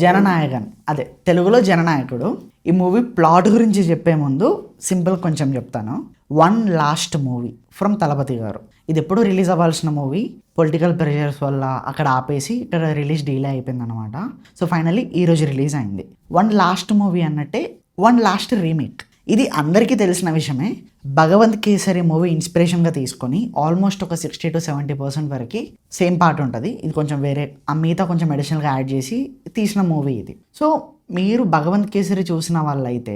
జననాయకన్ అదే తెలుగులో జననాయకుడు. ఈ మూవీ ప్లాట్ గురించి చెప్పే ముందు సింపుల్ కొంచెం చెప్తాను. One last movie from Thalapathy garu. ఇది ఎప్పుడు రిలీజ్ అవ్వాల్సిన మూవీ పొలిటికల్ ప్రెషర్స్ వల్ల అక్కడ ఆపేసి ఇక్కడ రిలీజ్ డీలే అయిపోయింది అనమాట. సో ఫైనల్లీ ఈరోజు రిలీజ్ అయింది. వన్ లాస్ట్ మూవీ అన్నట్టే వన్ లాస్ట్ రీమేక్. ఇది అందరికీ తెలిసిన విషయమే. భగవంత్ కేసరి మూవీ ఇన్స్పిరేషన్గా తీసుకొని ఆల్మోస్ట్ ఒక 60 to 70% వరకు సేమ్ పార్ట్ ఉంటుంది. ఇది కొంచెం వేరే మిగతా కొంచెం అడిషనల్గా యాడ్ చేసి తీసిన మూవీ ఇది. సో మీరు భగవంత్ కేసరి చూసిన వాళ్ళైతే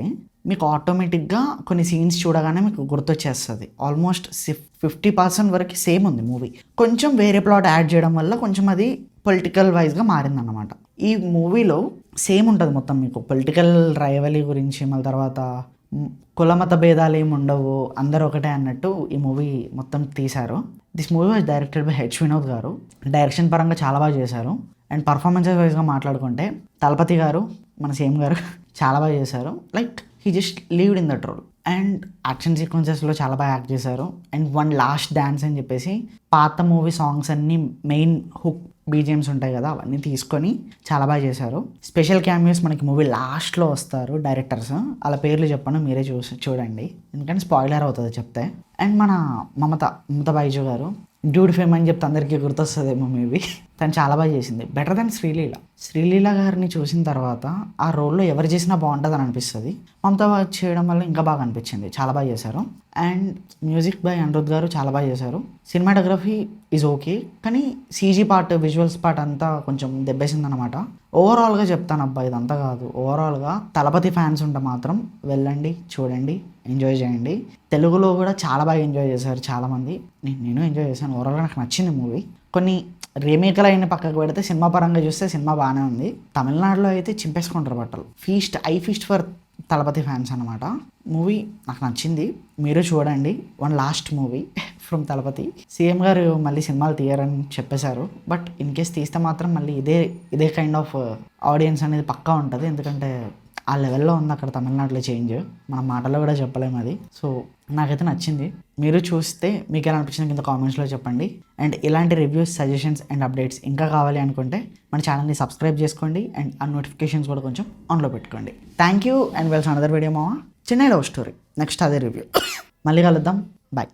మీకు ఆటోమేటిక్గా కొన్ని సీన్స్ చూడగానే మీకు గుర్తొచ్చేస్తుంది. ఆల్మోస్ట్ 50% వరకు సేమ్ ఉంది మూవీ. కొంచెం వేరే ప్లాట్ యాడ్ చేయడం వల్ల కొంచెం అది పొలిటికల్ వైజ్గా మారిందన్నమాట. ఈ మూవీలో సేమ్ ఉంటుంది మొత్తం. మీకు పొలిటికల్ రైవలీ గురించి, మళ్ళీ తర్వాత కులమత భేదాలు ఏమి ఉండవు, అందరూ ఒకటే అన్నట్టు ఈ మూవీ మొత్తం తీశారు. This movie was directed by H Vinod గారు. డైరెక్షన్ పరంగా చాలా బాగా చేశారు. అండ్ పర్ఫార్మెన్సెస్ వైజ్గా మాట్లాడుకుంటే తలపతి గారు, మన సీఎం గారు చాలా బాగా చేశారు. Like he just lived in that role. And action సీక్వెన్సెస్లో చాలా బాగా యాక్ట్ చేశారు. అండ్ వన్ లాస్ట్ డ్యాన్స్ అని చెప్పేసి పాత మూవీ సాంగ్స్ అన్నీ మెయిన్ హుక్ బీజిఎమ్స్ ఉంటాయి కదా, అవన్నీ తీసుకొని చాలా బాగా చేశారు. స్పెషల్ క్యామియోస్ మనకి మూవీ లాస్ట్లో వస్తారు డైరెక్టర్స్. అలా పేర్లు చెప్పను, మీరే చూడండి, ఎందుకంటే స్పాయిలర్ అవుతుంది చెప్తే. అండ్ మన మమత బైజు గారు డ్యూడ్ ఫేమ్ అని చెప్తే అందరికీ గుర్తొస్తుందేమో మేబీ. తను చాలా బాగా చేసింది, బెటర్ దెన్ శ్రీలీల గారిని చూసిన తర్వాత ఆ రోల్లో ఎవరు చేసినా బాగుంటుంది అని అనిపిస్తుంది. మమతా బాగా చేయడం వల్ల ఇంకా బాగా అనిపించింది, చాలా బాగా చేశారు. అండ్ మ్యూజిక్ బై అనిరుద్ గారు చాలా బాగా చేశారు. సినిమాటోగ్రఫీ ఈజ్ ఓకే, కానీ సీజీ పార్ట్, విజువల్స్ పార్ట్ అంతా కొంచెం దెబ్బేసింది అనమాట. ఓవరాల్గా చెప్తాను అబ్బా, ఇదంతా కాదు. ఓవరాల్గా తలపతి ఫ్యాన్స్ ఉంటే మాత్రం వెళ్ళండి, చూడండి, ఎంజాయ్ చేయండి. తెలుగులో కూడా చాలా బాగా ఎంజాయ్ చేశారు చాలామంది. నేను ఎంజాయ్ చేశాను. ఓవరాల్గా నాకు నచ్చింది మూవీ. కొన్ని రీమేక్లు అయిన పక్కకు పెడితే సినిమా పరంగా చూస్తే సినిమా బాగానే ఉంది. తమిళనాడులో అయితే చింపేసుకుంటారు బట్టలు. A feast for Thalapathy fans అనమాట. మూవీ నాకు నచ్చింది, మీరు చూడండి. One last movie from Thalapathy. CM garu మళ్ళీ సినిమాలు తీయరని చెప్పేశారు, బట్ ఇన్ కేస్ తీస్తే మాత్రం మళ్ళీ ఇదే కైండ్ ఆఫ్ ఆడియన్స్ అనేది పక్కా ఉంటుంది. ఎందుకంటే ఆ లెవెల్లో ఉంది అక్కడ తమిళనాడులో చేంజ్. మన మాటలో కూడా చెప్పలేము అది. సో నాకైతే నచ్చింది. మీరు చూస్తే మీకు ఎలా అనిపించింది కింద కామెంట్స్లో చెప్పండి. అండ్ ఇలాంటి రివ్యూస్, సజెషన్స్ అండ్ అప్డేట్స్ ఇంకా కావాలి అనుకుంటే మన ఛానల్ని సబ్స్క్రైబ్ చేసుకోండి. అండ్ ఆ నోటిఫికేషన్స్ కూడా కొంచెం ఆన్లో పెట్టుకోండి. Thank you and welcome another video. చిన్న లవ్ స్టోరీ, నెక్స్ట్ అదే రివ్యూ. మళ్ళీ కలుద్దాం. బాయ్.